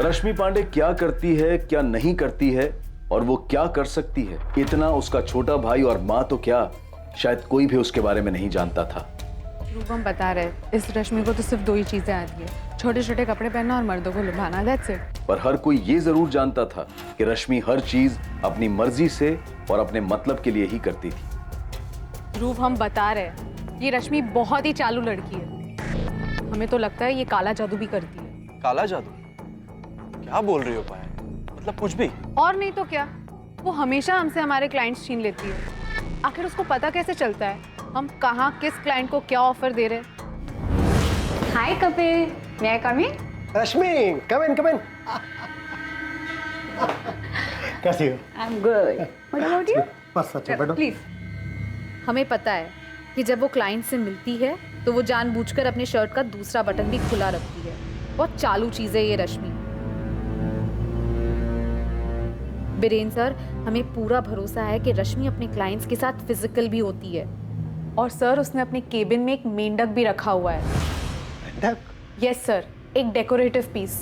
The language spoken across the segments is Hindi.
रश्मि पांडे क्या करती है, क्या नहीं करती है और वो क्या कर सकती है, इतना उसका छोटा भाई और माँ तो क्या, शायद कोई भी उसके बारे में नहीं जानता था। रूपम बता रहे, इस रश्मि को तो सिर्फ 2 ही चीजें आती है, छोटे छोटे कपड़े पहनना और मर्दों को लुभाना, दैट्स इट। पर हर कोई ये जरूर जानता था कि रश्मि हर चीज अपनी मर्जी से और अपने मतलब के लिए ही करती थी। रूप, हम बता रहे, ये रश्मि बहुत ही चालू लड़की है। हमें तो लगता है ये काला जादू भी करती है। काला जादू? क्या बोल रही हो पायल? मतलब कुछ भी? और नहीं तो क्या, वो हमेशा हमसे हमारे क्लाइंट्स छीन लेती है। आखिर उसको पता कैसे चलता है हम कहाँ किस क्लाइंट को क्या ऑफर दे रहे हैं? हाय Kapil, may I come in? Rashmi, come in, come in. कैसी हो? I'm good. What about you? बस अच्छा बैठो। प्लीज। हमें पता है कि जब वो क्लाइंट से मिलती है तो वो जानबूझकर अपने शर्ट का दूसरा बटन भी खुला रखती है। बहुत चालू चीज है ये रश्मि। बीरेन सर, हमें पूरा भरोसा है कि रश्मि अपने क्लाइंट्स के साथ फिजिकल भी होती है। और सर, उसने अपने केबिन में एक मेंढक भी रखा हुआ है। मेंढक? यस सर, एक डेकोरेटिव पीस।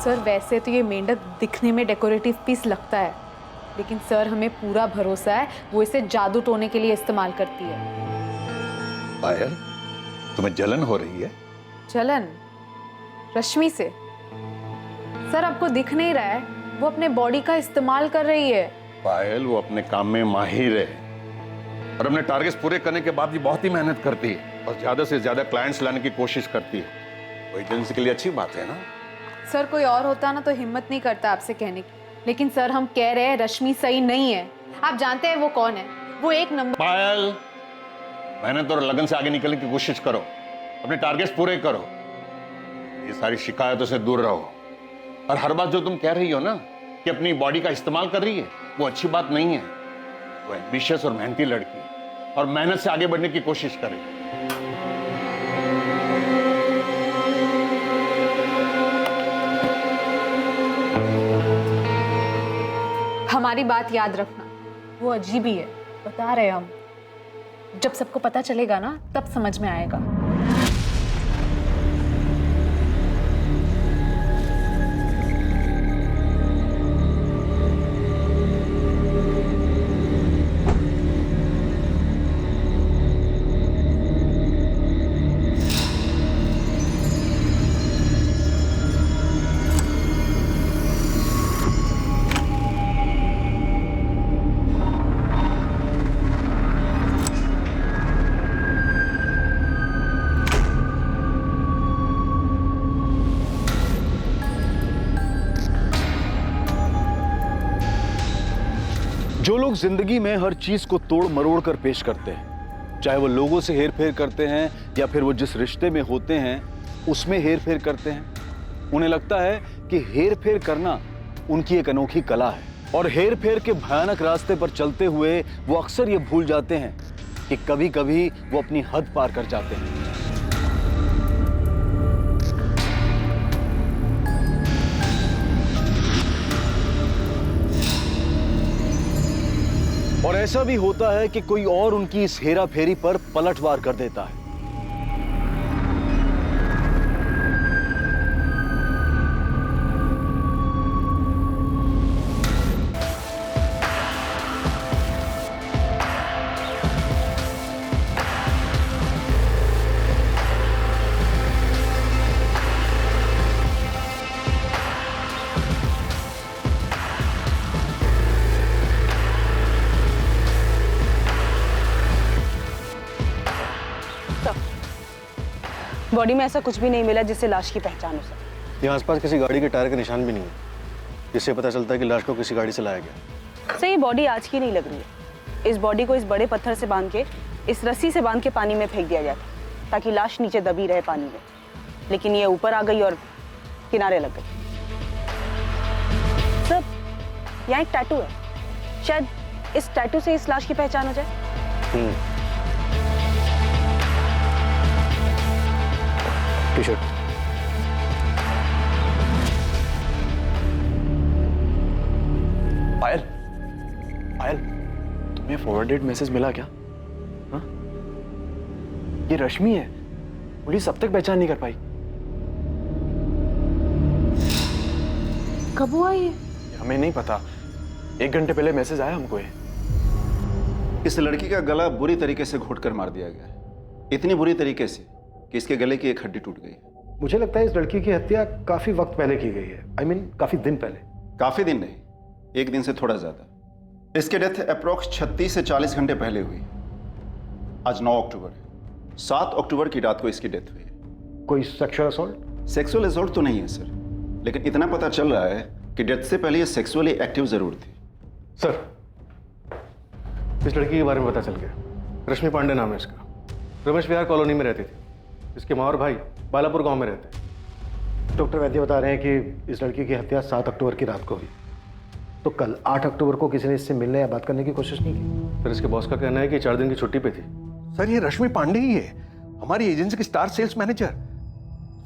सर, वैसे तो ये मेंढक दिखने में डेकोरेटिव पीस लगता है, लेकिन सर हमें पूरा भरोसा है वो इसे जादू टोने के लिए इस्तेमाल करती है। पायल, तुम्हें जलन हो रही है? चलन? रश्मि से? सर, आपको दिख नहीं रहा है, वो अपने बॉडी का इस्तेमाल कर रही है। पायल, वो अपने काम में माहिर है और अपने टारगेट्स पूरे करने के बाद भी बहुत ही मेहनत करती है और ज्यादा से ज्यादा क्लाइंट्स लाने की कोशिश करती है। वो एजेंसी के लिए अच्छी बात है ना? सर, कोई और होता ना तो हिम्मत नहीं करता आपसे कहने की, लेकिन सर हम कह रहे हैं रश्मि सही नहीं है। आप जानते हैं वो कौन है? वो एक नंबर। पायल, मेहनत और लगन से आगे निकलने की कोशिश करो, अपने टारगेट्स पूरे करो, ये सारी शिकायतों से दूर रहो। और हर बात जो तुम कह रही हो ना कि अपनी बॉडी का इस्तेमाल कर रही है, वो अच्छी बात नहीं है। वो एम्बिशियस और मेहनती लड़की है और मेहनत से आगे बढ़ने की कोशिश करे। हमारी बात याद रखना, वो अजीब ही है, बता रहे हम। जब सबको पता चलेगा ना तब समझ में आएगा। जो लोग जिंदगी में हर चीज को तोड़ मरोड़ कर पेश करते हैं, चाहे वो लोगों से हेर फेर करते हैं या फिर वो जिस रिश्ते में होते हैं उसमें हेर फेर करते हैं, उन्हें लगता है कि हेर फेर करना उनकी एक अनोखी कला है। और हेर फेर के भयानक रास्ते पर चलते हुए वो अक्सर ये भूल जाते हैं कि कभी कभी वो अपनी हद पार कर जाते हैं। और ऐसा भी होता है कि कोई और उनकी इस हेरा फेरी पर पलटवार कर देता है। बॉडी में ऐसा कुछ भी नहीं मिला जिससे लाश की पहचान हो सके। यहाँ आसपास किसी गाड़ी के टायर के निशान भी नहीं है, जिससे पता चलता है कि लाश को किसी गाड़ी से लाया गया। सर, ये बॉडी आज की नहीं लग रही है। इस बॉडी को इस बड़े पत्थर से बांध के, इस रस्सी से बांध के पानी में फेंक दिया जाता ताकि लाश नीचे दबी रहे पानी में, लेकिन ये ऊपर आ गई और किनारे लग गई। सर, यहाँ एक टैटू है, शायद इस टैटू से इस लाश की पहचान हो जाए। टी-शर्ट। पायल, पायल, तुम्हें फॉरवर्डेड मैसेज मिला क्या? हाँ? ये रश्मि है। पुलिस अब तक पहचान नहीं कर पाई। कब हुआ ये? हमें नहीं पता, 1 घंटे पहले मैसेज आया हमको ये। इस लड़की का गला बुरी तरीके से घोट कर मार दिया गया है, इतनी बुरी तरीके से कि इसके गले की एक हड्डी टूट गई। मुझे लगता है इस लड़की की हत्या काफी वक्त पहले की गई है। I mean, काफी दिन पहले। काफी दिन नहीं, 1 दिन से थोड़ा ज्यादा। इसकी डेथ अप्रोक्स 36 से 40 घंटे पहले हुई। आज 9 अक्टूबर है, 7 अक्टूबर की रात को इसकी डेथ हुई है। कोई सेक्सुअल असॉल्ट? सेक्सुअल असॉल्ट तो नहीं है सर, लेकिन इतना पता चल रहा है कि डेथ से पहले ये सेक्सुअली एक्टिव जरूर थी। सर, इस लड़की के बारे में पता चल गया। रश्मि पांडे नाम है इसका। रमेश विहार कॉलोनी में रहती थी। इसके माँ और भाई बालापुर गांव में रहते हैं। डॉक्टर वैद्य बता रहे हैं कि इस लड़की की हत्या 7 अक्टूबर की रात को हुई। तो कल 8 अक्टूबर को किसी ने इससे मिलने या बात करने की कोशिश नहीं की? फिर इसके बॉस का कहना है कि 4 दिन की छुट्टी पे थी। सर ये रश्मि पांडे ही है, हमारी एजेंसी की स्टार सेल्स मैनेजर।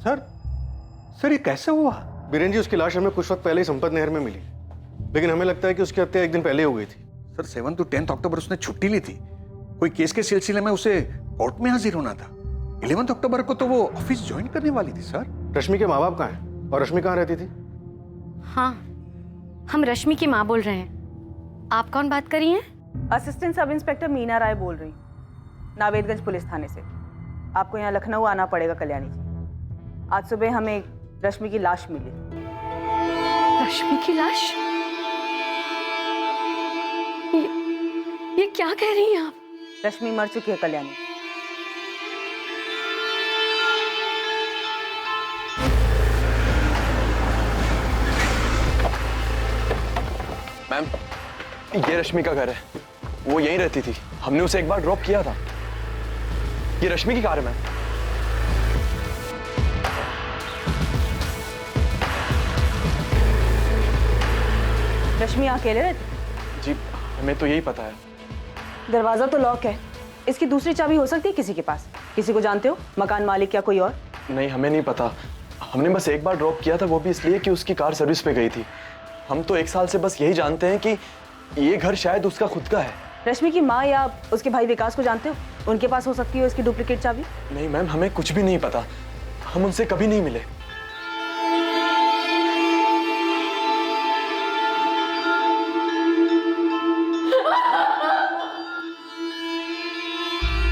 सर ये कैसे हुआ? बीरेन जी, उसकी लाश हमें कुछ वक्त पहले ही संपत नहर में मिली, लेकिन हमें लगता है कि उसकी हत्या 1 दिन पहले हो गई थी। सर 7 to 10 अक्टूबर उसने छुट्टी ली थी, कोई केस के सिलसिले में उसे कोर्ट में हाजिर होना था। 11 अक्टूबर को तो वो ऑफिस ज्वाइन करने वाली थी। सर रश्मि के माँ बाप कहाँ हैं और रश्मि कहाँ रहती थी? हाँ, हम रश्मि की माँ बोल रहे हैं। आप कौन बात कर रही हैं? असिस्टेंट सब इंस्पेक्टर मीना राय बोल रही हूँ, नावेदगंज पुलिस थाने से। आपको यहाँ लखनऊ आना पड़ेगा कल्याणी जी। आज सुबह हमें रश्मि की लाश मिली। रश्मि की लाश? ये क्या कह रही हैं आप? रश्मि मर चुकी है कल्याणी। मैम, ये रश्मि का घर है, वो यहीं रहती थी। हमने उसे एक बार ड्रॉप किया था। ये रश्मि की कार है मैम। रश्मि अकेले रहती? जी, हमें तो यही पता है। दरवाजा तो लॉक है, इसकी दूसरी चाबी हो सकती है किसी के पास। किसी को जानते हो, मकान मालिक या कोई और? नहीं, हमें नहीं पता। हमने बस एक बार ड्रॉप किया था, वो भी इसलिए कि उसकी कार सर्विस पे गई थी। हम तो 1 साल से बस यही जानते हैं कि ये घर शायद उसका खुद का है। रश्मि की माँ या उसके भाई विकास को जानते हो? उनके पास हो सकती है इसकी डुप्लीकेट चाबी। नहीं मैम, हमें कुछ भी नहीं पता। हम उनसे कभी नहीं मिले।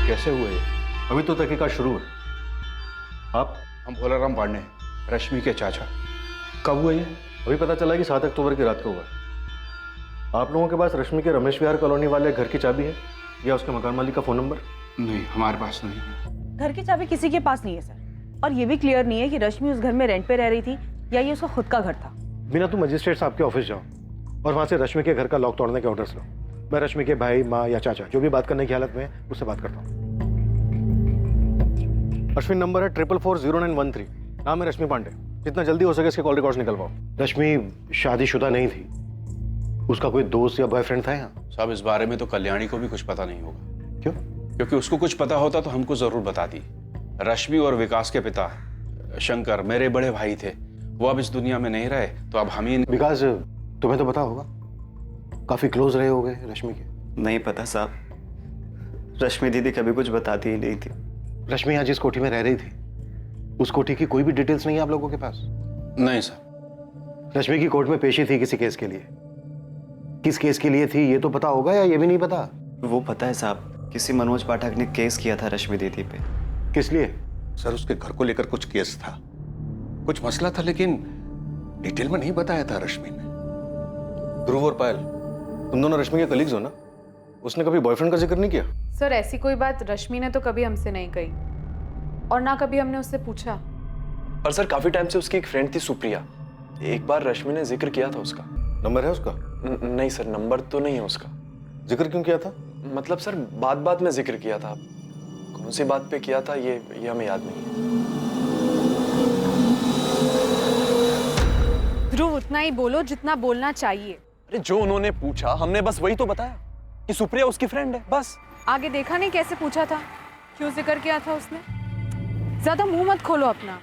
कैसे हुए? अभी तो तहकीकात शुरू है। आप? हम भोलाराम पांडे, रश्मि के चाचा। कब हुआ ये? अभी पता चला कि 7 अक्टूबर की रात को हुआ। आप लोगों के पास रश्मि के रमेश विहार कॉलोनी वाले घर की चाबी है या उसके मकान मालिक का फोन नंबर? नहीं, हमारे पास नहीं है। घर की चाबी किसी के पास नहीं है सर, और ये भी क्लियर नहीं है कि रश्मि उस घर में रेंट पे रह रही थी या ये उसका खुद का घर था। बिना तुम मजिस्ट्रेट साहब के ऑफिस जाओ और वहां से रश्मि के घर का लॉक तोड़ने के ऑर्डर्स लो। मैं रश्मि के भाई, माँ या चाचा जो भी बात करने की हालत में है उससे बात करता हूँ। अश्विन नंबर है 44400913। नाम है रश्मि पांडे। जितना जल्दी हो सके इसके कॉल रिकॉर्ड्स निकलवाओ। रश्मि शादीशुदा नहीं थी, उसका कोई दोस्त या बॉयफ्रेंड था यहाँ? साहब, इस बारे में तो कल्याणी को भी कुछ पता नहीं होगा। क्यों? क्योंकि उसको कुछ पता होता तो हमको जरूर बताती। रश्मि और विकास के पिता शंकर मेरे बड़े भाई थे, वो अब इस दुनिया में नहीं रहे, तो अब हम ही। विकास, तुम्हें तो पता होगा, काफी क्लोज रहे होगे रश्मि के। नहीं पता साहब, रश्मि दीदी कभी कुछ बताती ही नहीं थी। रश्मि यहाँ जिस कोठी में रह रही थी उस कोठी की कोई भी डिटेल्स नहीं है आप लोगों के पास? नहीं साहब। रश्मि की कोर्ट में पेशी थी किसी केस के लिए। किस केस के लिए थी ये तो पता होगा या ये भी नहीं पता? वो पता है साहब, किसी मनोज पाठक ने केस किया था रश्मि दीदी पे। किस लिए? सर उसके घर को लेकर कुछ केस था, कुछ मसला था, लेकिन डिटेल में नहीं बताया था रश्मि ने। ध्रुव और पायल, तुम दोनों रश्मि के कलीग्स हो ना? उसने कभी बॉयफ्रेंड का जिक्र नहीं किया? सर ऐसी कोई बात रश्मि ने तो कभी हमसे नहीं कही और ना कभी हमने उससे पूछा। पर सर काफी टाइम से उसकी एक फ्रेंड थी सुप्रिया, एक बार रश्मि ने जिक्र किया था उसका। नंबर है उसका? नहीं सर, नंबर तो नहीं है उसका। जिक्र क्यों किया था? मतलब सर बात में जिक्र किया था। कौन सी बात पे किया था ये हमें याद नहीं है। ध्रुव, उतना ही बोलो जितना बोलना चाहिए। अरे जो उन्होंने पूछा हमने बस वही तो बताया कि सुप्रिया उसकी फ्रेंड है, बस। आगे देखा नहीं कैसे पूछा था, क्यों जिक्र किया था उसने? ज्यादा मुंह मत खोलो अपना।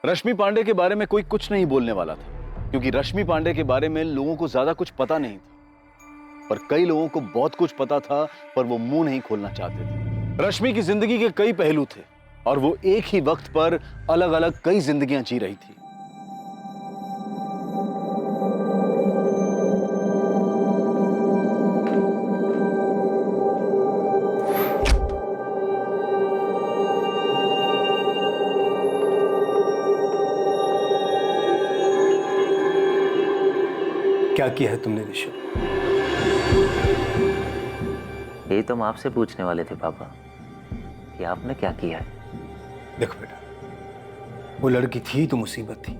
रश्मि पांडे के बारे में कोई कुछ नहीं बोलने वाला था, क्योंकि रश्मि पांडे के बारे में लोगों को ज्यादा कुछ पता नहीं था। पर कई लोगों को बहुत कुछ पता था, पर वो मुंह नहीं खोलना चाहते थे। रश्मि की जिंदगी के कई पहलू थे और वो एक ही वक्त पर अलग अलग कई जिंदगियां जी रही थी। क्या किया है तुमने ऋषभ? यही तो हम आपसे पूछने वाले थे पापा कि आपने क्या किया है। देखो बेटा, वो लड़की थी तो मुसीबत थी,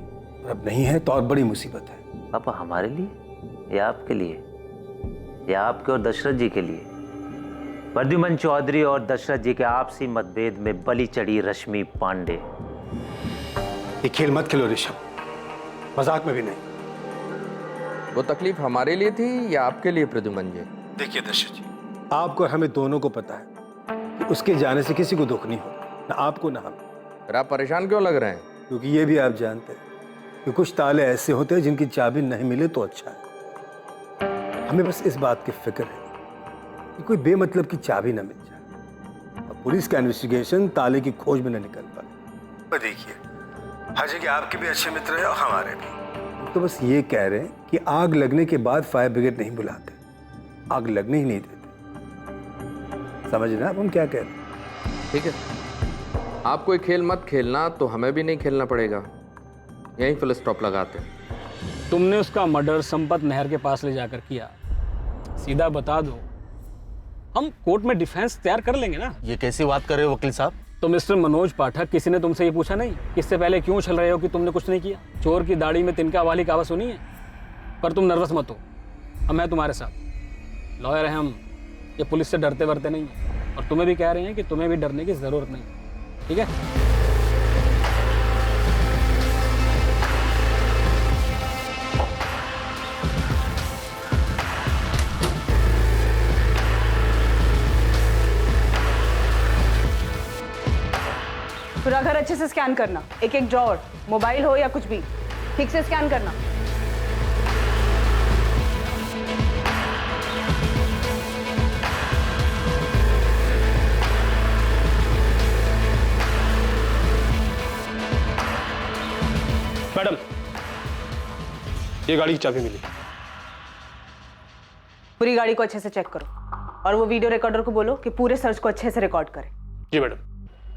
और अब नहीं है तो और बड़ी मुसीबत है। पापा हमारे लिए या आपके लिए या आपके और दशरथ जी के लिए? प्रद्युमन चौधरी और दशरथ जी के आपसी मतभेद में बलि चढ़ी रश्मि पांडे। ये खेल मत खेलो ऋषभ, मजाक में भी नहीं। वो तकलीफ हमारे लिए थी या आपके लिए प्रद्युमन जी? देखिए दशरथ जी, आपको और हमें दोनों को पता है कि उसके जाने से किसी को दुख नहीं होगा, ना आपको ना हमें। फिर आप परेशान क्यों लग रहे हैं? क्योंकि ये भी आप जानते हैं कि कुछ ताले ऐसे होते हैं जिनकी चाबी नहीं मिले तो अच्छा है। हमें बस इस बात की फिक्र है कि कोई बेमतलब की चाबी ना मिल जाए और पुलिस का इन्वेस्टिगेशन ताले की खोज में न निकल पाए। देखिए हाजी के आपके भी अच्छे मित्र हैं और हमारे भी, तो बस ये कह रहे हैं कि आग लगने के बाद फायर ब्रिगेड नहीं बुलाते, आग लगने ही नहीं देते। समझ रहे हैं आप हम क्या कह रहे हैं? ठीक है, आप कोई खेल मत खेलना तो हमें भी नहीं खेलना पड़ेगा, यहीं फुल स्टॉप लगाते हैं। तुमने उसका मर्डर संपत नहर के पास ले जाकर किया, सीधा बता दो, हम कोर्ट में डिफेंस तैयार कर लेंगे ना। ये कैसी बात कर रहे हो वकील साहब? तो मिस्टर मनोज पाठक, किसी ने तुमसे ये पूछा नहीं कि इससे पहले क्यों छल रहे हो कि तुमने कुछ नहीं किया? चोर की दाढ़ी में तिनका वाली कहावत सुनी है? पर तुम नर्वस मत हो, अब मैं तुम्हारे साथ लॉयर हैं हम, ये पुलिस से डरते वरते नहीं है, और तुम्हें भी कह रहे हैं कि तुम्हें भी डरने की जरूरत नहीं, ठीक है? पूरा घर अच्छे से स्कैन करना, एक एक ड्रॉअर, मोबाइल हो या कुछ भी, ठीक से स्कैन करना। मैडम, ये गाड़ी की चाबी मिली। पूरी गाड़ी को अच्छे से चेक करो और वो वीडियो रिकॉर्डर को बोलो कि पूरे सर्च को अच्छे से रिकॉर्ड करे। जी मैडम।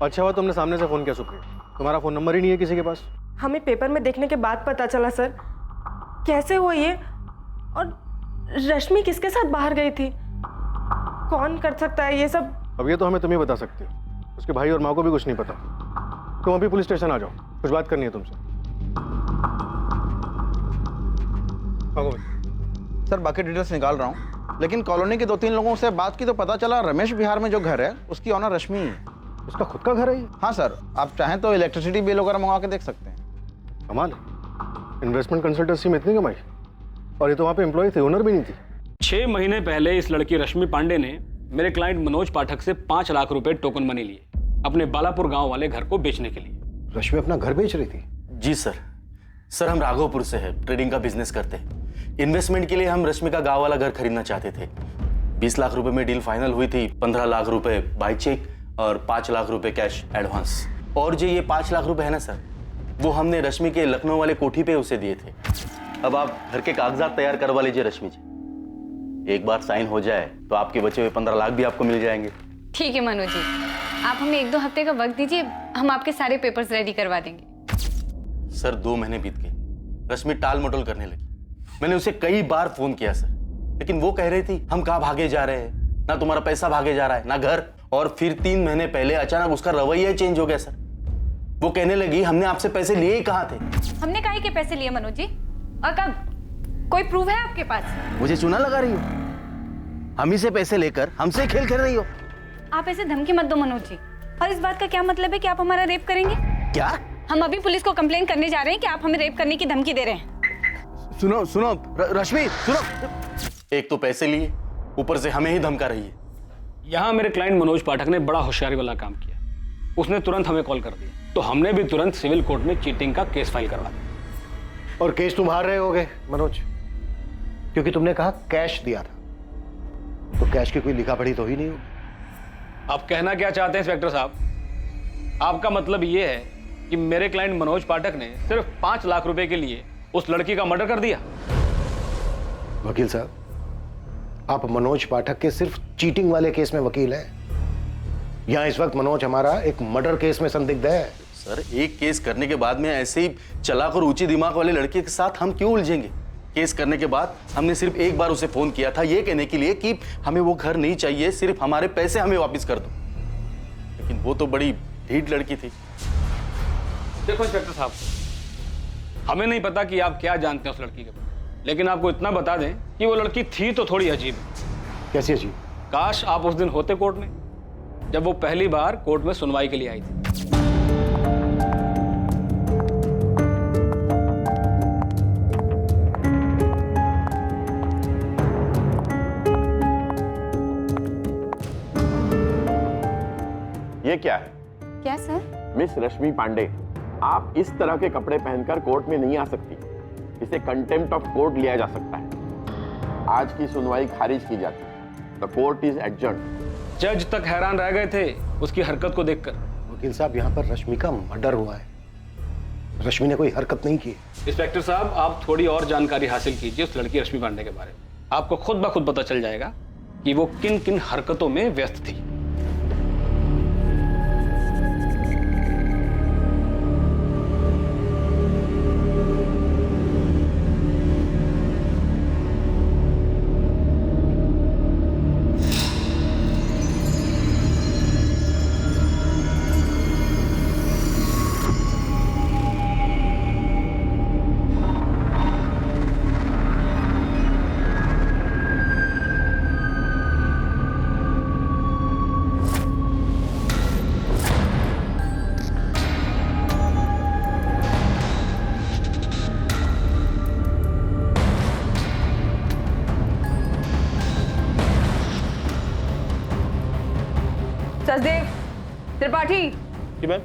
अच्छा हुआ तुमने सामने से फोन किया सुप्रीम, तुम्हारा फोन नंबर ही नहीं है किसी के पास। हमें पेपर में देखने के बाद पता चला सर। कैसे हुआ ये? और रश्मि किसके साथ बाहर गई थी? कौन कर सकता है ये सब? अब ये तो हमें तुम ही बता सकते हो, उसके भाई और माँ को भी कुछ नहीं पता। तुम अभी पुलिस स्टेशन आ जाओ, कुछ बात करनी है तुमसे। सर बाकी डिटेल्स निकाल रहा हूँ, लेकिन कॉलोनी के 2-3 लोगों से बात की तो पता चला रमेश विहार में जो घर है उसकी ऑनर रश्मि है। उसका खुद का घर है ये? हाँ सर, आप चाहें तो इलेक्ट्रिसिटी बिल वगैरह मंगवा के देख सकते हैं। कमाल, इन्वेस्टमेंट कंसल्टेंसी में इतनी कमाई, और ये तो वहाँ पे एम्प्लॉय थे, ओनर भी नहीं थी। 6 महीने पहले इस लड़की रश्मि पांडे ने मेरे क्लाइंट मनोज पाठक से 5 लाख रुपए टोकन मनी लिए अपने बालापुर गांव वाले घर को बेचने के लिए। रश्मि अपना घर बेच रही थी? जी सर, हम राघवपुर से है, ट्रेडिंग का बिजनेस करते हैं। इन्वेस्टमेंट के लिए हम रश्मि का गांव वाला घर खरीदना चाहते थे। 20 लाख रुपए में डील फाइनल हुई थी, 15 लाख रुपए बाय चेक और 5 लाख रुपए कैश एडवांस। और जो ये 5 लाख रुपए है ना सर, वो हमने रश्मि के लखनऊ वाले कोठी पे उसे दिए थे। अब आप घर के कागजात तैयार करवा लीजिए रश्मि जी, एक बार साइन हो जाए तो आपके बचे हुए 15 लाख भी आपको मिल जाएंगे। ठीक है मनोज जी, आप हमें 1-2 हफ्ते का वक्त दीजिए, हम आपके सारे पेपर्स रेडी करवा देंगे। सर 2 महीने बीत गए, रश्मि टाल मटोल करने लगी। मैंने उसे कई बार फोन किया सर, लेकिन वो कह रही थी हम कहाँ भागे जा रहे हैं, ना तुम्हारा पैसा भागे जा रहा है ना घर। और फिर 3 महीने पहले अचानक उसका रवैया चेंज हो गया सर। वो कहने लगी हमने आपसे पैसे लिए ही कहाँ थे। हमने काहे के पैसे लिए मनोज जी, और कब? कोई प्रूफ है आपके पास? मुझे चूना लगा रही हो? हम ही से पैसे लेकर हमसे खेल खेल रही हो? आप ऐसे धमकी मत दो मनोज जी। और इस बात का क्या मतलब है कि आप हमारा रेप करेंगे? क्या? हम अभी पुलिस को कंप्लेन करने जा रहे हैं कि आप हमें रेप करने की धमकी दे रहे हैं। सुनो रश्मि सुनो। एक तो पैसे लिए, ऊपर से हमें ही धमका रही है। यहाँ मेरे क्लाइंट मनोज पाठक ने बड़ा होशियारी वाला काम किया, उसने तुरंत हमें कॉल कर दिया, तो हमने भी तुरंत सिविल कोर्ट में चीटिंग का केस फाइल करवा दिया। और केस तुम हार रहे होगे मनोज, क्योंकि तुमने कहा कैश दिया था, तो कैश की कोई लिखा पढ़ी तो ही नहीं होगी। आप कहना क्या चाहते हैं इंस्पेक्टर साहब? आपका मतलब ये है कि मेरे क्लाइंट मनोज पाठक ने सिर्फ 5 लाख रुपए के लिए उस लड़की का मर्डर कर दिया? वकील साहब, आप मनोज पाठक के सिर्फ चीटिंग वाले केस में वकील हैं। यहाँ इस वक्त मनोज हमारा एक मर्डर केस में संदिग्ध है। सर, एक केस करने के बाद में ऐसे ही चालाक और ऊंची दिमाग वाले लड़के के साथ हम क्यों उलझेंगे? केस करने के बाद हमने सिर्फ एक बार उसे फोन किया था ये कहने के लिए कि हमें वो घर नहीं चाहिए, सिर्फ हमारे पैसे हमें वापस कर दो। लेकिन वो तो बड़ी ढीठ लड़की थी। देखो इंस्पेक्टर साहब, हमें नहीं पता कि आप क्या जानते हैं उस लड़की के बारे में, लेकिन आपको इतना बता दें कि वो लड़की थी तो थोड़ी अजीब। कैसी अजीब? काश आप उस दिन होते कोर्ट में, जब वो पहली बार कोर्ट में सुनवाई के लिए आई थी। ये क्या है? क्या सर? मिस रश्मि पांडे, आप इस तरह के कपड़े पहनकर कोर्ट में नहीं आ सकती। इसे कंटेम्प्ट ऑफ कोर्ट लिया जा सकता है। आज की सुनवाई खारिज की जाती है। The court is adjourned. जज तक हैरान रह गए थे उसकी हरकत को देखकर। वकील साहब, यहाँ पर रश्मि का मर्डर हुआ है। रश्मि ने कोई हरकत नहीं की। इंस्पेक्टर साहब, आप थोड़ी और जानकारी हासिल कीजिए उस लड़की रश्मि पांडे के बारे में। आपको खुद ब खुद पता चल जाएगा कि वो किन किन हरकतों में व्यस्त थी। सचदेव, त्रिपाठी, जी मैम।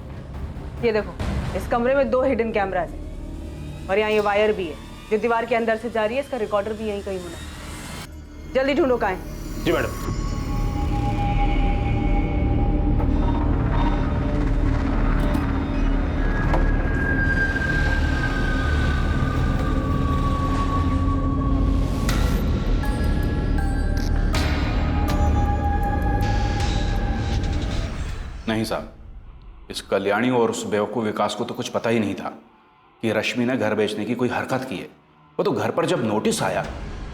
ये देखो, इस कमरे में 2 हिडन कैमरास हैं और यहाँ ये वायर भी है जो दीवार के अंदर से जा रही है। इसका रिकॉर्डर भी यहीं कहीं होना है। जल्दी ढूंढो कहाँ है। जी मैडम। नहीं साहब, इस कल्याणी और उस बेवकूफ़ विकास को तो कुछ पता ही नहीं था कि रश्मि ने घर बेचने की कोई हरकत की है। वो तो घर पर जब नोटिस आया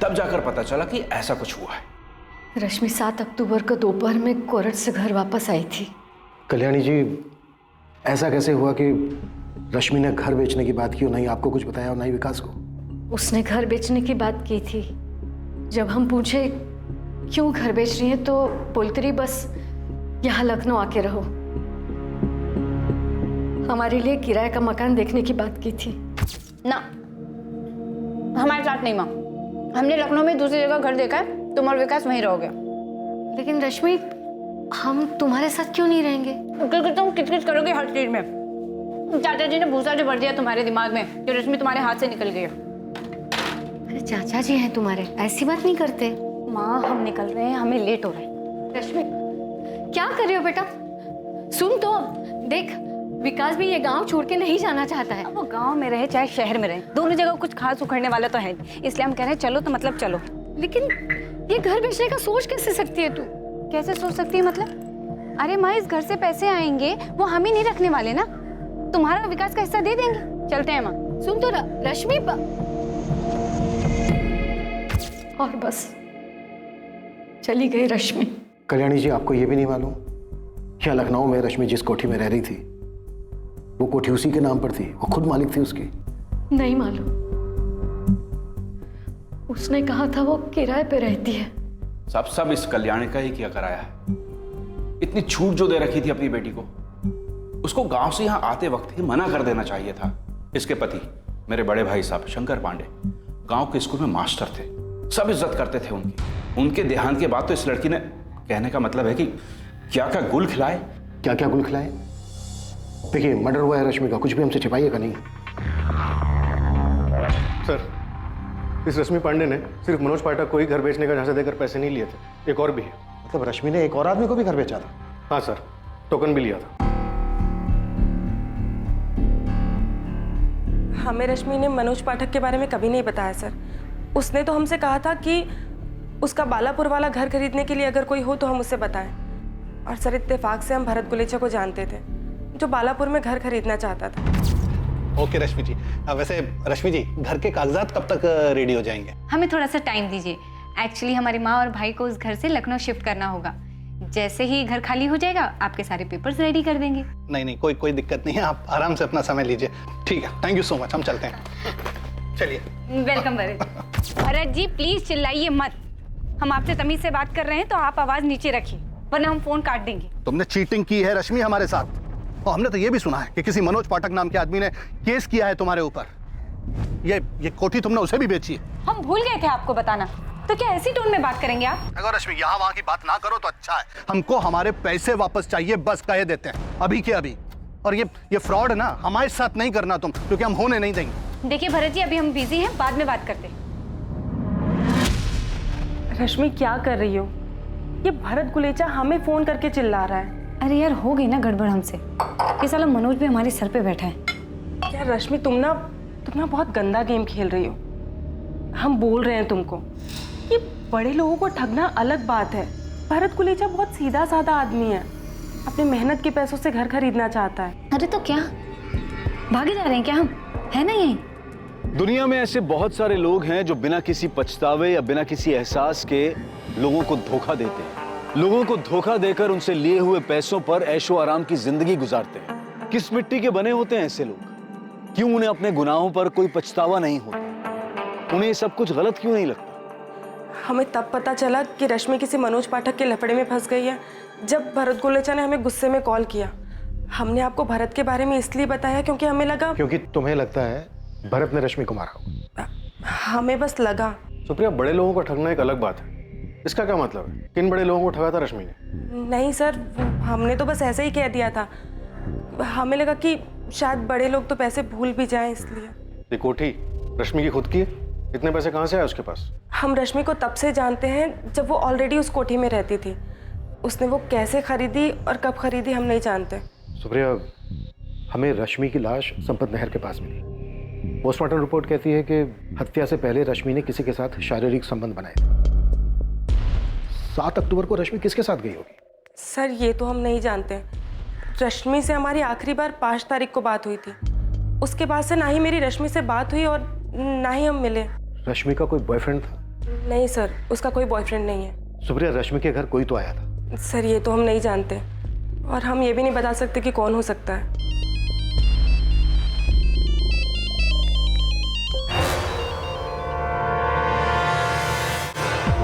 तब जाकर पता चला कि ऐसा कुछ हुआ है। रश्मि 7 अक्टूबर को दोपहर में कोरट से घर वापस आई थी। कल्याणी जी, ऐसा कैसे हुआ कि रश्मि ने घर बेचने की बात की और नहीं आपको कुछ बताया और नहीं विकास को? उसने घर बेचने की बात की थी। जब हम पूछे क्यों घर बेच रही है तो बोलती रही बस यहाँ लखनऊ आके रहो। हमारे लिए किराए का मकान देखने की बात की थी। ना, हमारे साथ नहीं माँ। हमने लखनऊ में दूसरी जगह घर देखा है, तुम और विकास वहीं रहोगे। लेकिन रश्मि, हम तुम्हारे साथ क्यों नहीं रहेंगे? क्योंकि तुम किचकिच करोगे हर चीज में। चाचा जी ने भूसा जो भर दिया तुम्हारे दिमाग में कि रश्मि तुम्हारे हाथ से निकल गई है। अरे चाचा जी हैं तुम्हारे, ऐसी बात नहीं करते। माँ, हम निकल रहे हैं, हमें लेट हो रहा है। रश्मि, क्या कर रहे हो बेटा? सुन तो, देख विकास भी ये गांव छोड़ के नहीं जाना चाहता है। वो गांव में रहे चाहे शहर में रहे, दोनों जगह कुछ खास उखड़ने वाला तो है, इसलिए हम कह रहे हैं चलो तो मतलब चलो। लेकिन ये घर बेचने का सोच कैसे सकती है तू? कैसे सोच सकती है मतलब? अरे माँ, इस घर से पैसे आएंगे वो हम ही नहीं रखने वाले ना, तुम्हारा विकास का हिस्सा दे देंगे। चलते हैं माँ। सुन तो रश्मि, और बस चली गई रश्मि। कल्याणी जी, आपको ये भी नहीं मालूम क्या लखनऊ में रश्मि जिस कोठी में रह रही थी वो कोठी उसी के नाम पर थी, वो खुद मालिक थी उसकी? नहीं मालूम, उसने कहा था वो किराए पे रहती है। सब इस कल्याणी का ही किया कराया है। इतनी छूट जो दे रखी थी अपनी बेटी को, उसको गांव से यहाँ आते वक्त ही मना कर देना चाहिए था। इसके पति मेरे बड़े भाई साहब शंकर पांडे गांव के स्कूल में मास्टर थे, सब इज्जत करते थे उनकी। उनके देहांत के बाद तो इस लड़की ने, कहने का मतलब है कि क्या क्या गुल खिलाए। क्या क्या गुल खिलाए? देखिए, मर्डर हुआ है रश्मि का, कुछ भी हमसे छिपाइएगा नहीं। सर, इस रश्मि पांडे ने सिर्फ मनोज पाठक को ही घर बेचने का झांसा देकर पैसे नहीं लिए थे, एक और भी है। मतलब रश्मि ने एक और आदमी को भी घर बेचा था? हाँ सर, टोकन भी लिया था। हमें रश्मि ने मनोज पाठक के बारे में कभी नहीं बताया सर। उसने तो हमसे कहा था कि उसका बालापुर वाला घर खरीदने के लिए अगर कोई हो तो हम उससे बताएं। और सर इत्तेफाक से हम भरत गुलेचा को जानते थे, जो बालापुर में घर खरीदना चाहता था। ओके रश्मि जी। वैसे रश्मि जी, घर के कागजात कब तक रेडी हो जाएंगे? हमें थोड़ा सा टाइम दीजिए। एक्चुअली हमारी माँ और भाई को उस घर से लखनऊ शिफ्ट करना होगा। जैसे ही घर खाली हो जाएगा आपके सारे पेपर्स रेडी कर देंगे। नहीं, कोई दिक्कत नहीं है, आप आराम से अपना समय लीजिए। ठीक है, थैंक यू सो मच, हम चलते हैं। चलिए। वेलकम भरत जी, प्लीज चिल्लाइए मत। हम आपसे तमीज से बात कर रहे हैं तो आप आवाज नीचे रखिए, वरना हम फोन काट देंगे। तुमने चीटिंग की है रश्मि हमारे साथ, और हमने तो ये भी सुना है कि किसी मनोज पाठक नाम के आदमी ने केस किया है तुम्हारे ऊपर। ये कोठी तुमने उसे भी बेची है। हम भूल गए थे आपको बताना, तो क्या ऐसी टोन में बात करेंगे आप? अगर रश्मि यहाँ वहाँ की बात ना करो तो अच्छा है। हमको हमारे पैसे वापस चाहिए, बस कह देते हैं अभी के अभी। और ये फ्रॉड है ना, हमारे साथ नहीं करना तुम, क्योंकि हम होने नहीं देंगे। देखिए भरत जी, अभी हम बिजी हैं, बाद में बात करते हैं। रश्मि क्या कर रही हो? ये भरत गुलेचा हमें फोन करके चिल्ला रहा है। अरे यार, हो गई ना गड़बड़ हमसे। ये साला मनोज भी हमारे सर पे बैठा है। यार रश्मि, तुम ना बहुत गंदा गेम खेल रही हो। हम बोल रहे हैं तुमको, ये बड़े लोगों को ठगना अलग बात है। भरत गुलेचा बहुत सीधा साधा आदमी है, अपने मेहनत के पैसों से घर खरीदना चाहता है। अरे तो क्या भागे जा रहे हैं क्या हम? है ना यही? दुनिया में ऐसे बहुत सारे लोग हैं जो बिना किसी पछतावे या बिना किसी एहसास के लोगों को धोखा देते हैं। लोगों को धोखा देकर उनसे लिए हुए पैसों पर ऐशो आराम की जिंदगी गुजारते हैं। किस मिट्टी के बने होते हैं ऐसे लोग? क्यों उन्हें अपने गुनाहों पर कोई पछतावा नहीं होता? उन्हें ये सब कुछ गलत क्यों नहीं लगता? हमें तब पता चला कि रश्मि किसी मनोज पाठक के लफड़े में फंस गई है जब भरत गुलेचा ने हमें गुस्से में कॉल किया। हमने आपको भरत के बारे में इसलिए बताया क्योंकि हमें लगा, क्योंकि तुम्हें लगता है भरत ने रश्मि को मारा। हमें बस लगा। सुप्रिया, बड़े लोगों को ठगना एक अलग बात है। इसका क्या मतलब है? किन बड़े लोगों को ठगा था रश्मि ने? नहीं सर, हमने तो बस ऐसे ही कह दिया था। हमें लगा कि शायद बड़े लोग तो पैसे भूल भी जाएं, इसलिए। ये कोठी रश्मि की खुद की है? इतने पैसे कहाँ से आए उसके पास? हम रश्मि को तब से जानते हैं जब वो ऑलरेडी उस कोठी में रहती थी। उसने वो कैसे खरीदी और कब खरीदी हम नहीं जानते। सुप्रिया, हमें रश्मि की लाश संपत नहर के पास मिली। पोस्टमार्टम रिपोर्ट कहती है कि हत्या से पहले रश्मि ने किसी के साथ शारीरिक संबंध बनाए थे। 7 अक्टूबर को रश्मि किसके साथ गई होगी? सर ये तो हम नहीं जानते। रश्मि से हमारी आखिरी बार 5 तारीख को बात हुई थी। उसके बाद से ना ही मेरी रश्मि से बात हुई और ना ही हम मिले। रश्मि का कोई बॉयफ्रेंड था? नहीं सर, उसका कोई बॉयफ्रेंड नहीं है। सुप्रिया, रश्मि के घर कोई तो आया था। सर ये तो हम नहीं जानते, और हम ये भी नहीं बता सकते कि कौन हो सकता है।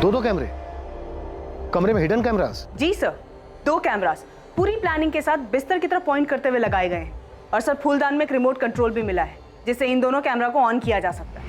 दो कैमरे कमरे में, हिडन कैमरास? जी सर, 2 कैमरास पूरी प्लानिंग के साथ बिस्तर की तरफ पॉइंट करते हुए लगाए गए हैं। और सर फूलदान में एक रिमोट कंट्रोल भी मिला है, जिससे इन दोनों कैमरा को ऑन किया जा सकता है।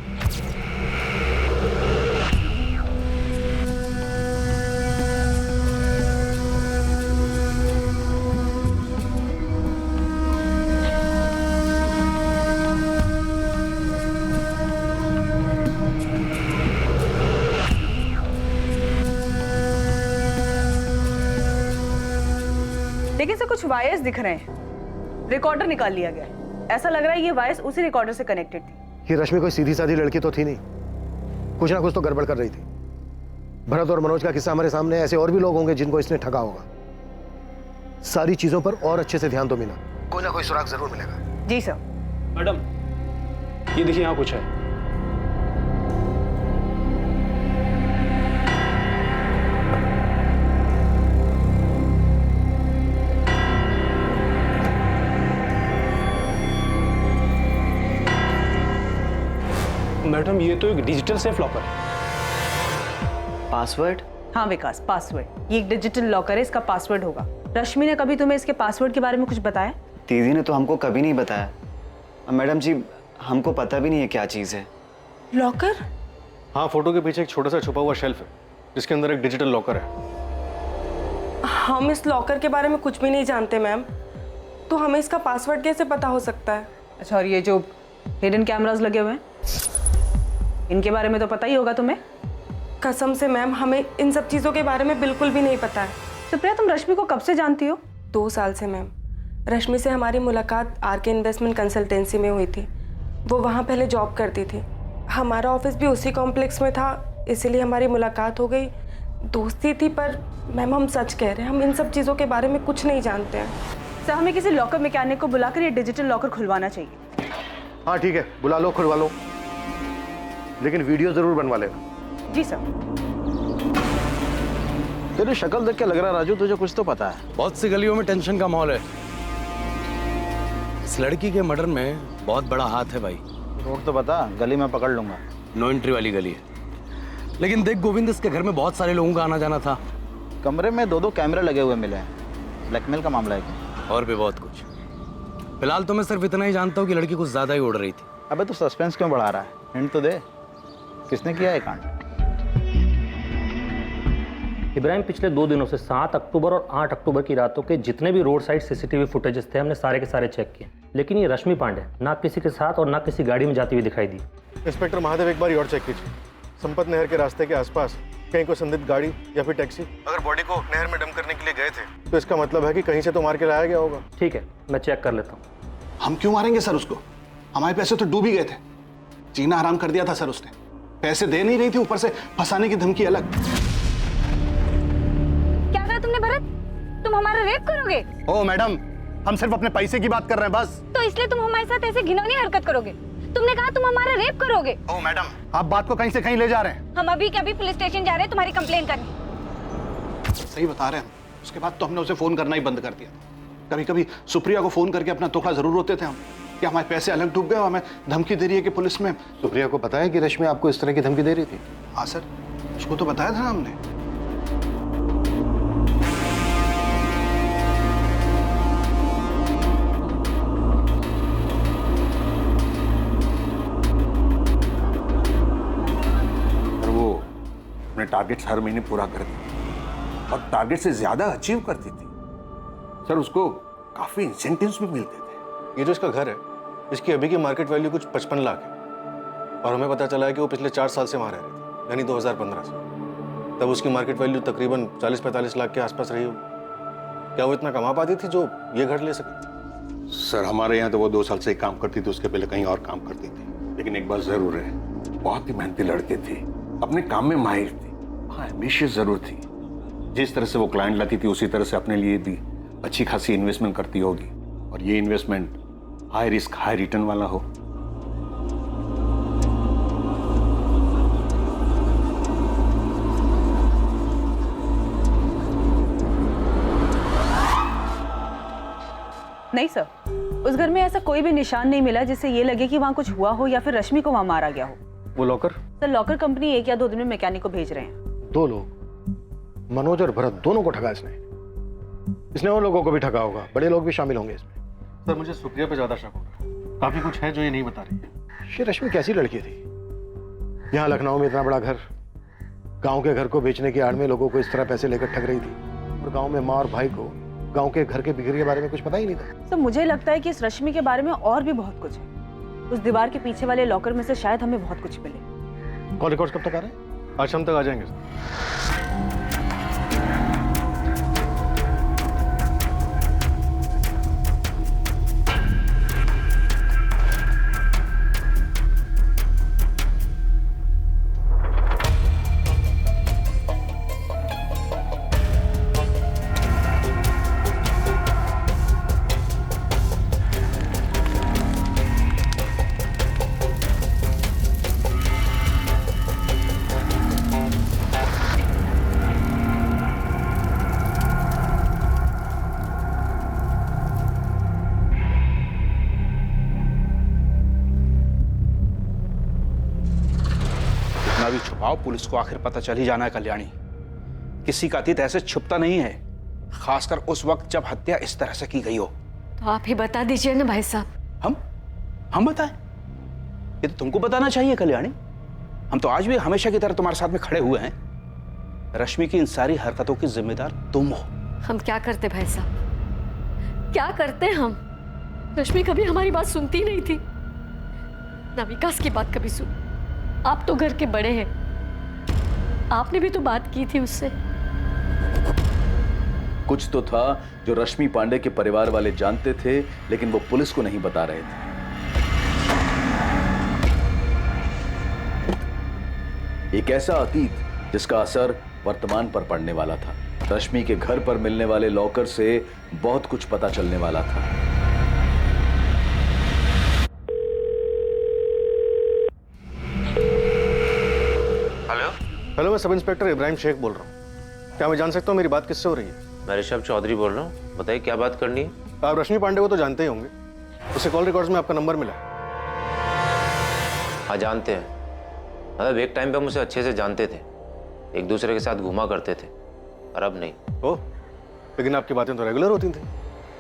लेकिन सर कुछ वायर्स दिख रहे हैं। रिकॉर्डर निकाल लिया गया है। ऐसा लग रहा है ये वायर्स उसी रिकॉर्डर से कनेक्टेड थी। ये रश्मि कोई सीधी साधी लड़की तो थी नहीं, कुछ ना कुछ तो गड़बड़ कर रही थी। भरत और मनोज का किस्सा हमारे सामने, ऐसे और भी लोग होंगे जिनको इसने ठगा होगा। सारी चीजों पर और अच्छे से ध्यान दो मीना, कोई ना कोई सुराग जरूर मिलेगा। जी सर। मैडम, ये देखिए यहाँ कुछ है। मैडम, ये तो एक डिजिटल सेफ लॉकर है। पासवर्ड? हाँ विकास, पासवर्ड। ये एक डिजिटल लॉकर है, इसका पासवर्ड होगा। रश्मि ने कभी तुम्हें इसके पासवर्ड के बारे में कुछ बताया? दीदी ने तो हमको कभी नहीं बताया। मैडम जी, हमको पता भी नहीं है क्या चीज़ है। लॉकर? हाँ, फोटो के पीछे एक छोटा सा छुपा हुआ शेल्फ है, जिसके अंदर एक डिजिटल लॉकर है। हम इस लॉकर के बारे में कुछ भी नहीं जानते मैम, तो हमें इसका पासवर्ड कैसे पता हो सकता है? अच्छा, और ये जो हिडन कैमरास लगे हुए हैं, इनके बारे में तो पता ही होगा तुम्हें? कसम से मैम, हमें इन सब चीज़ों के बारे में बिल्कुल भी नहीं पता है। सुप्रिया, तुम रश्मि को कब से जानती हो? 2 साल से मैम। रश्मि से हमारी मुलाकात आरके इन्वेस्टमेंट कंसल्टेंसी में हुई थी। वो वहाँ पहले जॉब करती थी, हमारा ऑफिस भी उसी कॉम्प्लेक्स में था, इसीलिए हमारी मुलाकात हो गई। दोस्ती थी, पर मैम हम सच कह रहे हैं, हम इन सब चीज़ों के बारे में कुछ नहीं जानते हैं। सर, हमें किसी लॉकर मैकेनिक को बुलाकर ये डिजिटल लॉकर खुलवाना चाहिए। हाँ ठीक है, बुला लो, खुलवा लो, लेकिन वीडियो जरूर बनवा लेना। जी सर। तेरी शक्ल देख के लग रहा है राजू तुझे कुछ तो पता है। बहुत सी गलियों में टेंशन का माहौल है। इस लड़की के मर्डर में बहुत बड़ा हाथ है भाई। रोड तो बता, गली में पकड़ लूंगा। नो एंट्री वाली गली है। लेकिन देख गोविंद, इसके घर में बहुत सारे लोगों का आना जाना था। कमरे में 2-2 कैमरे लगे हुए मिले हैं। ब्लैकमेल का मामला है क्या? और भी बहुत कुछ। फिलहाल तो मैं सिर्फ इतना ही जानता हूँ कि लड़की कुछ ज्यादा ही उड़ रही थी। अबे तो सस्पेंस क्यों बढ़ा रहा है? हिंट तो दे, किसने किया है कांड? इब्राहिम, पिछले 2 दिनों से 7 अक्टूबर और 8 अक्टूबर की रातों के जितने भी रोड साइड सीसीटीवी फुटेजेस थे हमने सारे के सारे चेक किए, लेकिन ये रश्मि पांडे ना किसी के साथ और ना किसी गाड़ी में जाती हुई दिखाई दी। इंस्पेक्टर महादेव, एक बार और चेक कीजिए। संपत नहर के रास्ते के आसपास कहीं कोई संदिग्ध गाड़ी या फिर टैक्सी। अगर बॉडी को नहर में डंप करने के लिए गए थे तो इसका मतलब है कि कहीं से तो मार के लाया गया होगा। ठीक है, मैं चेक कर लेता हूँ। हम क्यों मारेंगे सर उसको? हमारे पैसे तो डूब ही गए थे। जीना हराम कर दिया था सर उसने। पैसे दे नहीं रही थी, ऊपर से फंसाने की धमकी अलग। क्या कहा तुमने भरत? तुम हमारा रेप करोगे? ओ मैडम, हम सिर्फ अपने पैसे की बात कर रहे हैं बस। तो इसलिए तुम हमारे साथ ऐसे घिनौनी हरकत करोगे? तुमने कहा तुम हमारा रेप करोगे। ओ मैडम, आप बात को कहीं से कहीं ले जा रहे हैं। हम अभी के अभी पुलिस स्टेशन जा रहे हैं तुम्हारी कंप्लेन करने। सही बता रहे हैं हम। उसके बाद तो हमने उसे फोन करना ही बंद कर दिया। कभी कभी सुप्रिया को फोन करके अपना धोखा जरूर होते थे हम कि हमारे पैसे अलग डूब गए और हमें धमकी दे रही है कि पुलिस में। सुप्रिया को पता है कि रश्मि आपको इस तरह की धमकी दे रही थी? हाँ सर, उसको तो बताया था ना हमने। टारगेट हर महीने पूरा करती थी और टारगेट से ज्यादा अचीव करती थी। सर, उसको काफी इंसेंटिव्स भी मिलते थे। ये जो इसका घर है, इसकी अभी की मार्केट वैल्यू कुछ 55 लाख है और हमें पता चला है कि वो पिछले 4 साल से वहाँ रह रही थी, यानी 2015 से। तब उसकी मार्केट वैल्यू तकरीबन 40-45 लाख के आसपास रही होगी। क्या वो इतना कमा पाती थी जो ये घर ले सके? सर, हमारे यहाँ तो वो 2 साल से काम करती थी, उसके पहले कहीं और काम करती थी। लेकिन एक बात जरूर है, बहुत ही मेहनती लड़की थी, अपने काम में माहिर थी, एम्बिशियस जरूर थी। जिस तरह से वो क्लाइंट लाती थी उसी तरह से अपने लिए भी अच्छी खासी इन्वेस्टमेंट करती होगी, और ये investment high risk high return वाला हो। नहीं सर, उस घर में ऐसा कोई भी निशान नहीं मिला जिससे ये लगे कि वहाँ कुछ हुआ हो या फिर रश्मि को वहाँ मारा गया हो। वो लॉकर? सर, लॉकर कंपनी 1 या 2 दिन में मैकेनिक को भेज रहे हैं। 2 लोग, मनोज और भरत, दोनों को ठगा इसने और लोगों को भी ठगा होगा। बड़े लोग भी शामिल होंगे इसमें। सर, मुझे सुप्रिया पे ज्यादा शक हो रहा है। काफी कुछ है जो ये नहीं बता रही है। ये रश्मि कैसी लड़की थी? यहाँ लखनऊ में इतना बड़ा घर, गांव के घर को बेचने की आड़ में लोगों को इस तरह पैसे लेकर ठग रही थी, और गांव में माँ और भाई को गांव के घर के बिक्री के बारे में कुछ पता ही नहीं था। सर, मुझे लगता है कि इस रश्मि के बारे में और भी बहुत कुछ है। उस दीवार के पीछे वाले लॉकर में से शायद हमें बहुत कुछ मिले। कॉल रिकॉर्ड्स कब तक आ रहे हैं? आज शाम तक आ जाएंगे सर। भी छुपाओ, पुलिस को आखिर पता चल ही जाना है कल्याणी। किसी का अतीत ऐसे छुपता नहीं है, खासकर उस वक्त जब हत्या इस तरह से की गई हो। तो आप ही बता दीजिए ना भाई साहब। हम बताएं? ये तो तुमको बताना चाहिए कल्याणी। हम तो आज भी हमेशा की तरह तुम्हारे साथ में खड़े हुए हैं। रश्मि की इन सारी हरकतों की जिम्मेदार तुम हो। हम क्या करते भाई साहब, क्या करते हम? रश्मि कभी हमारी बात सुनती नहीं थी, ना विकास की बात कभी सुनी। आप तो घर के बड़े हैं, आपने भी तो बात की थी उससे। कुछ तो था जो रश्मि पांडे के परिवार वाले जानते थे, लेकिन वो पुलिस को नहीं बता रहे थे। एक ऐसा अतीत जिसका असर वर्तमान पर पड़ने वाला था। रश्मि के घर पर मिलने वाले लॉकर से बहुत कुछ पता चलने वाला था। हेलो, मैं सब इंस्पेक्टर इब्राहिम शेख बोल रहा हूँ। क्या मैं जान सकता हूँ मेरी बात किससे हो रही है? मैं ऋषभ चौधरी बोल रहा हूँ। बताइए क्या बात करनी है? आप रश्मि पांडे को तो जानते ही होंगे, उससे कॉल रिकॉर्ड्स में आपका नंबर मिला। हाँ जानते हैं, मतलब एक टाइम पे हम उसे अच्छे से जानते थे, एक दूसरे के साथ घूमा करते थे, और अब नहीं। ओ, लेकिन आपकी बातें तो रेगुलर होती थी।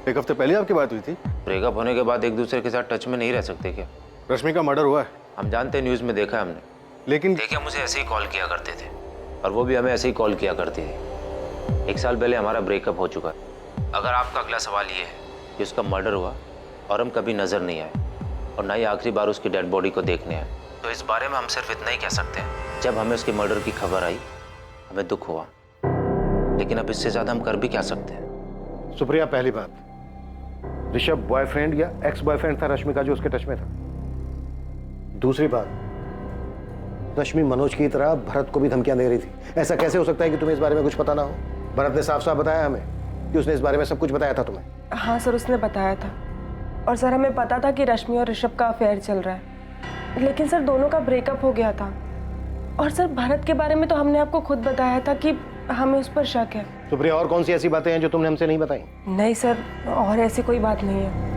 एक हफ्ते पहले आपकी बात हुई थी। ब्रेकअप होने के बाद एक दूसरे के साथ टच में नहीं रह सकते क्या? रश्मि का मर्डर हुआ है। हम जानते हैं, न्यूज़ में देखा है हमने, लेकिन देखिए हम उसे ऐसे ही कॉल किया करते थे और वो भी हमें ऐसे ही कॉल किया करती थी। 1 साल पहले हमारा ब्रेकअप हो चुका है। अगर आपका अगला सवाल ये है कि उसका मर्डर हुआ और हम कभी नज़र नहीं आए और ना ही आखिरी बार उसकी डेड बॉडी को देखने आए, तो इस बारे में हम सिर्फ इतना ही कह सकते हैं, जब हमें उसके मर्डर की खबर आई हमें दुख हुआ, लेकिन अब इससे ज़्यादा हम कर भी क्या सकते हैं? सुप्रिया, पहली बात, ऋषभ बॉयफ्रेंड या एक्स बॉयफ्रेंड था रश्मि का जो उसके टच में था? दूसरी बात, रश्मि मनोज की तरह भरत को भी धमकियां दे रही थी। ऐसा कैसे हो सकता है कि तुम्हें इस बारे में कुछ पता ना हो? भरत ने साफ साफ बताया हमें कि उसने इस बारे में सब कुछ बताया था तुम्हें। हाँ सर, उसने बताया था। और सर हमें पता था कि रश्मि और ऋषभ का अफेयर चल रहा है, लेकिन सर दोनों का ब्रेकअप हो गया था। और सर भरत के बारे में तो हमने आपको खुद बताया था कि हमें उस पर शक है। सुप्रिया, और कौन सी ऐसी बातें हैं जो तुमने हमसे नहीं बताई? नहीं सर, और ऐसी कोई बात नहीं है।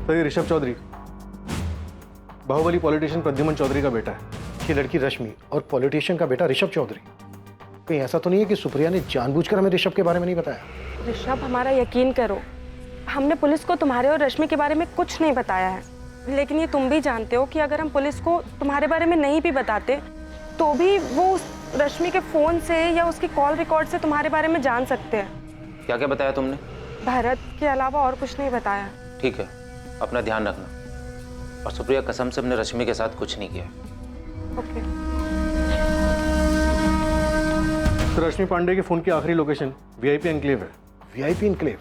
तो ये ऋषभ चौधरी बाहुबली पॉलिटिशियन प्रद्युमन चौधरी का बेटा है। ये लड़की रश्मि और पॉलिटिशियन का बेटा ऋषभ चौधरी। कहीं ऐसा तो नहीं है कि सुप्रिया ने जानबूझकर हमें ऋषभ के बारे में नहीं बताया? ऋषभ, हमारा यकीन करो, हमने पुलिस को तुम्हारे और रश्मि के बारे में कुछ नहीं बताया है। लेकिन ये तुम भी जानते हो कि अगर हम पुलिस को तुम्हारे बारे में नहीं भी बताते तो भी वो रश्मि के फोन से या उसकी कॉल रिकॉर्ड से तुम्हारे बारे में जान सकते हैं। क्या क्या बताया तुमने? भरत के अलावा और कुछ नहीं बताया। ठीक है, अपना ध्यान रखना। और सुप्रिया, कसम से हमने रश्मि के साथ कुछ नहीं किया। ओके। तो रश्मि पांडे के फोन की आखिरी लोकेशन वीआईपी एनक्लेव है। VIP enclave?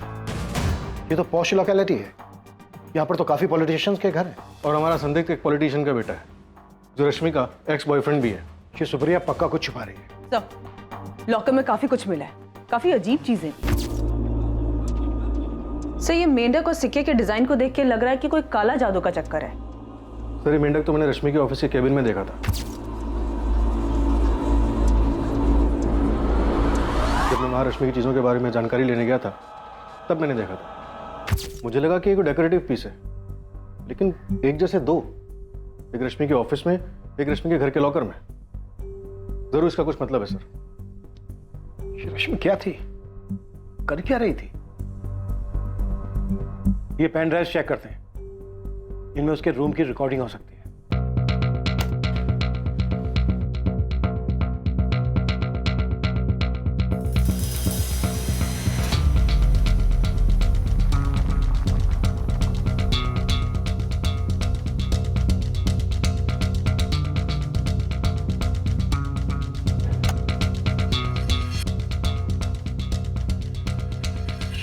ये तो पॉश लोकेलिटी है। यहाँ पर तो काफी पॉलिटिशियंस के घर हैं। और हमारा संदिग्ध एक पॉलिटिशियन का बेटा है जो रश्मि का एक्स बॉयफ्रेंड भी है। ये सुप्रिया पक्का कुछ छुपा रही है। लॉकर में काफी कुछ मिला है, काफी अजीब चीजें। सर, ये मेंढक और सिक्के के डिजाइन को देख के लग रहा है कि कोई काला जादू का चक्कर है। सर, ये मेंढक तो मैंने रश्मि के ऑफिस के केबिन में देखा था। जब मैं वहाँ रश्मि की चीज़ों के बारे में जानकारी लेने गया था तब मैंने देखा था। मुझे लगा कि ये कोई डेकोरेटिव पीस है, लेकिन एक जैसे दो, एक रश्मि के ऑफिस में, एक रश्मि के घर के लॉकर में। जरूर इसका कुछ मतलब है सर। ये रश्मि क्या थी, कर क्या रही थी? ये पेन ड्राइव चेक करते हैं, इनमें उसके रूम की रिकॉर्डिंग हो सकती है।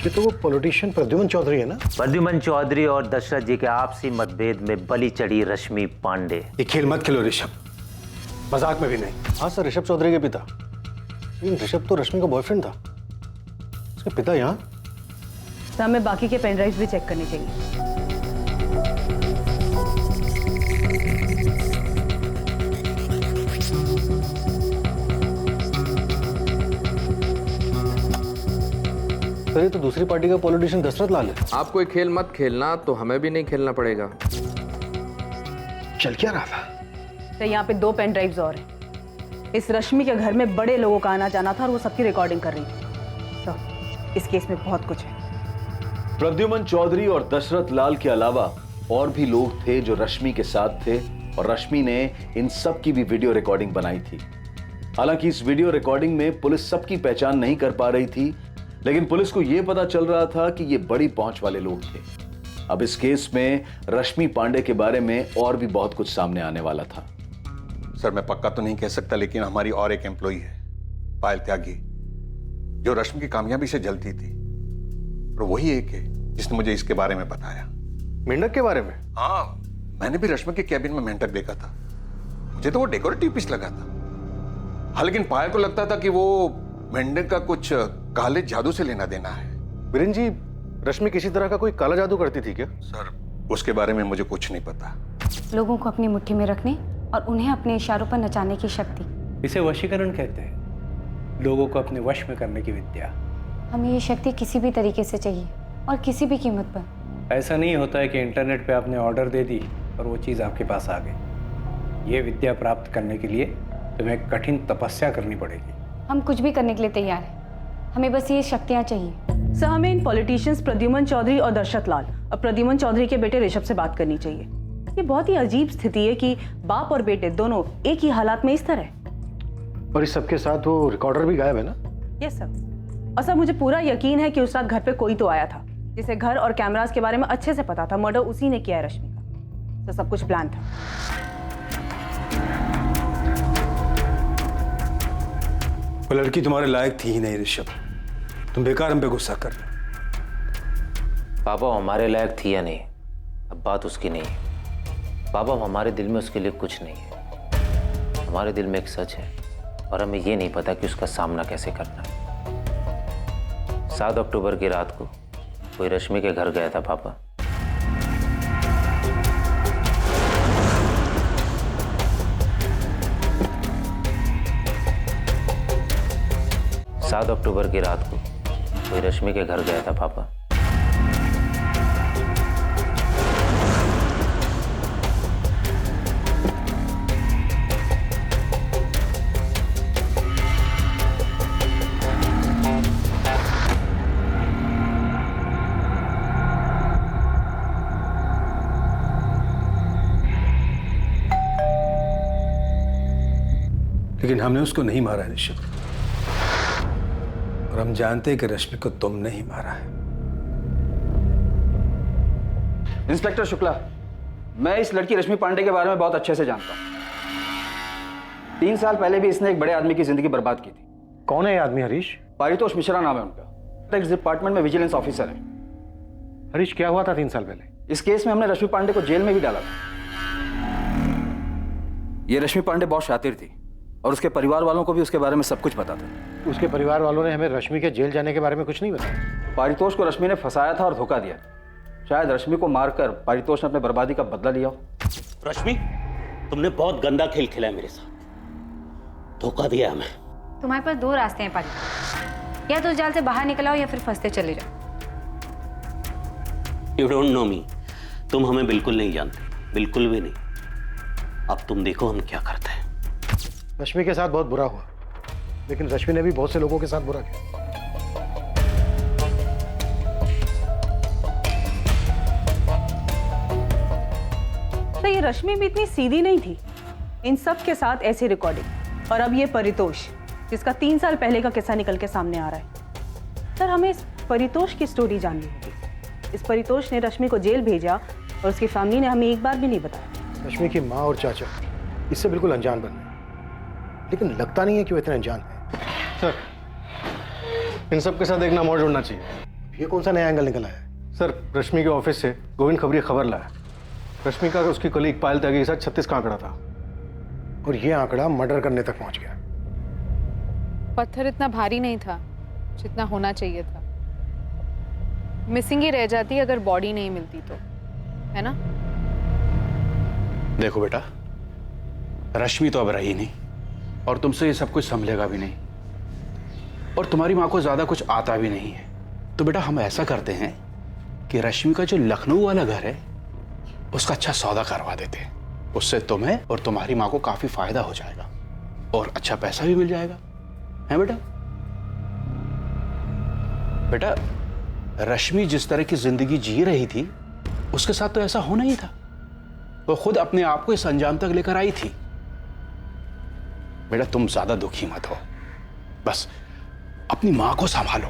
ये तो वो पॉलिटिशियन प्रद्युमन चौधरी है ना? प्रद्युमन चौधरी और दशरथ जी के आपसी मतभेद में बलि चढ़ी रश्मि पांडे। ये खेल मत खेलो ऋषभ, मजाक में भी नहीं। हाँ सर, ऋषभ चौधरी के पिता। लेकिन ऋषभ तो रश्मि का बॉयफ्रेंड था, उसके पिता यहाँ? तो हमें बाकी के पेन ड्राइव भी चेक करने चाहिए। सर ये तो दूसरी पार्टी का पॉलिटिशियन दशरथ लाल है। आप कोई खेल मत खेलना तो हमें भी नहीं खेलना पड़ेगा। चल क्या रहा था? तो यहाँ पे 2 पेन ड्राइव्स और हैं। इस रश्मि के घर में बड़े लोगों का आना जाना था और वो सबकी रिकॉर्डिंग कर रही थी। तो इस केस में बहुत कुछ है। प्रद्युमन चौधरी और दशरथ लाल के अलावा और भी लोग थे जो रश्मि के साथ थे और रश्मि ने इन सब की भी वीडियो रिकॉर्डिंग बनाई थी। हालांकि इस वीडियो रिकॉर्डिंग में पुलिस सबकी पहचान नहीं कर पा रही थी, लेकिन पुलिस को यह पता चल रहा था कि ये बड़ी पहुंच वाले लोग थे। अब इस केस में रश्मि पांडे के बारे में और भी बहुत कुछ सामने आने वाला था। सर मैं पक्का तो नहीं कह सकता, लेकिन हमारी और एक एम्प्लॉई है पायल त्यागी, जो रश्मि की कामयाबी से जलती थी, और वही एक है जिसने मुझे इसके बारे में बताया। मेंढक के बारे में? हाँ, मैंने भी रश्मि के कैबिन में मेंढक देखा था। मुझे तो वो डेकोरेटिव पीस लगा था। हाँ, लेकिन पायल को लगता था कि वो मेंढक का कुछ काले जादू से लेना देना है। वीरेंद्र जी, रश्मि किसी तरह का कोई काला जादू करती थी क्या? सर उसके बारे में मुझे कुछ नहीं पता। लोगों को अपनी मुट्ठी में रखने और उन्हें अपने इशारों पर नचाने की शक्ति, इसे वशीकरण कहते हैं, लोगों को अपने वश में करने की विद्या। हमें ये शक्ति किसी भी तरीके से चाहिए और किसी भी कीमत पर। ऐसा नहीं होता है कि इंटरनेट पे आपने ऑर्डर दे दी और वो चीज़ आपके पास आ गई। ये विद्या प्राप्त करने के लिए तुम्हें कठिन तपस्या करनी पड़ेगी। हम कुछ भी करने के लिए तैयार हैं, हमें बस ये शक्तियाँ चाहिए। सर हमें इन पॉलिटिशियंस प्रद्युमन चौधरी और दशरथ लाल और प्रद्युमन चौधरी के बेटे ऋषभ से बात करनी चाहिए। ये बहुत ही अजीब स्थिति है कि बाप और बेटे दोनों एक ही हालात में इस तरह। और इस सबके साथ वो रिकॉर्डर भी गायब है ना? Yes sir. और सर मुझे पूरा यकीन है कि उस रात घर पे कोई तो आया था, जिसे घर और कैमरास के बारे में अच्छे से पता था। मर्डर उसी ने किया है रश्मि का। तो सब कुछ प्लान था। वो लड़की तुम्हारे लायक थी ही नहीं ऋषभ, तुम बेकार हम पे गुस्सा कर रहे हो। पापा हमारे लायक थी या नहीं, अब बात उसकी नहीं है। पापा हमारे दिल में उसके लिए कुछ नहीं है। हमारे दिल में एक सच है और हमें ये नहीं पता कि उसका सामना कैसे करना है। 7 अक्टूबर की रात को कोई रश्मि के घर गया था पापा। सात अक्टूबर की रात को कोई रश्मि के घर गया था पापा। लेकिन हमने उसको नहीं मारा है ऋषभ, और हम जानते हैं कि रश्मि को तुमने ही मारा है। इंस्पेक्टर शुक्ला, मैं इस लड़की रश्मि पांडे के बारे में बहुत अच्छे से जानता हूँ। 3 साल पहले भी इसने एक बड़े आदमी की जिंदगी बर्बाद की थी। कौन है ये आदमी? हरीश? पारितोष मिश्रा नाम है उनका। टैक्स डिपार्टमेंट में विजिलेंस ऑफिसर है। हरीश, क्या हुआ था 3 साल पहले? इस केस में हमने रश्मि पांडे को जेल में भी डाला था। ये रश्मि पांडे बहुत शातिर थी और उसके परिवार वालों को भी उसके बारे में सब कुछ पता था। उसके परिवार वालों ने हमें रश्मि के जेल जाने के बारे में कुछ नहीं बताया। पारितोष को रश्मि ने फंसाया था और धोखा दिया। शायद रश्मि को मारकर पारितोष ने अपने बर्बादी का बदला लिया हो। रश्मि, तुमने बहुत गंदा खेल खेला है मेरे साथ, धोखा दिया हमें। तुम्हारे पास 2 रास्ते हैं पारितोष, या तो उस जाल से बाहर निकल आओ या फिर फंसते चले जाओ। यू डोंट नो मी, तुम हमें बिल्कुल नहीं जानते, बिल्कुल भी नहीं। अब तुम देखो हम क्या करते हैं। रश्मि के साथ बहुत बुरा हुआ, लेकिन रश्मि ने भी बहुत से लोगों के साथ बुरा किया। तो ये रश्मि भी इतनी सीधी नहीं थी। इन सब के साथ ऐसी रिकॉर्डिंग, और अब ये परितोष, जिसका 3 साल पहले का किस्सा निकल के सामने आ रहा है। सर हमें इस परितोष की स्टोरी जाननी होगी। इस परितोष ने रश्मि को जेल भेजा और उसकी फैमिली ने हमें एक बार भी नहीं बताया। रश्मि की माँ और चाचा इससे बिल्कुल अनजान बन गए, लेकिन लगता नहीं है कि वो इतने अनजान है। सर, इन सब के साथ एक नाम और जोड़ना चाहिए। ये कौन सा नया एंगल निकला है? सर, रश्मि के ऑफिस से गोविंद खबरी खबर लाया। रश्मि का उसकी कलीग पायल त्यागी के साथ 36 का आंकड़ा था, और ये आंकड़ा मर्डर करने तक पहुंच गया। पत्थर इतना भारी नहीं था जितना होना चाहिए था। मिसिंग ही रह जाती अगर बॉडी नहीं मिलती तो, है ना? देखो बेटा, रश्मि तो अब रही नहीं और तुमसे ये सब कुछ संभलेगा भी नहीं, और तुम्हारी माँ को ज्यादा कुछ आता भी नहीं है। तो बेटा हम ऐसा करते हैं कि रश्मि का जो लखनऊ वाला घर है उसका अच्छा सौदा करवा देते हैं। उससे तुम्हें और तुम्हारी माँ को काफी फायदा हो जाएगा और अच्छा पैसा भी मिल जाएगा, है बेटा? बेटा रश्मि जिस तरह की जिंदगी जी रही थी उसके साथ तो ऐसा होना ही था। वो खुद अपने आप को इस अंजाम तक लेकर आई थी। बेटा तुम ज्यादा दुखी मत हो, बस अपनी मां को संभालो।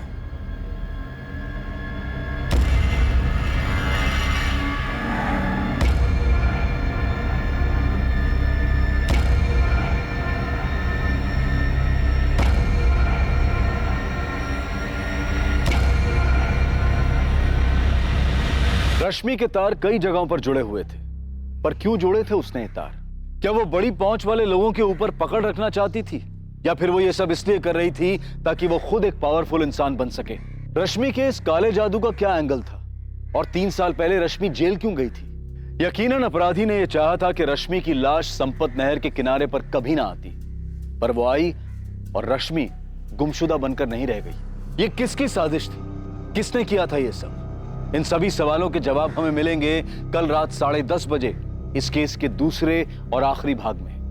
रश्मि के तार कई जगहों पर जुड़े हुए थे, पर क्यों जुड़े थे उसने ये तार? क्या वो बड़ी पहुंच वाले लोगों के ऊपर पकड़ रखना चाहती थी, या फिर वो ये सब इसलिए कर रही थी ताकि वो खुद एक पावरफुल इंसान बन सके? रश्मि के इस काले जादू का क्या एंगल था? और 3 साल पहले रश्मि जेल क्यों गई थी? यकीनन अपराधी ने यह चाहा था कि रश्मि की लाश संपत नहर के किनारे पर कभी ना आती, पर वो आई और रश्मि गुमशुदा बनकर नहीं रह गई। ये किसकी साजिश थी? किसने किया था ये सब? इन सभी सवालों के जवाब हमें मिलेंगे कल रात 10:30 बजे इस केस के दूसरे और आखिरी भाग में।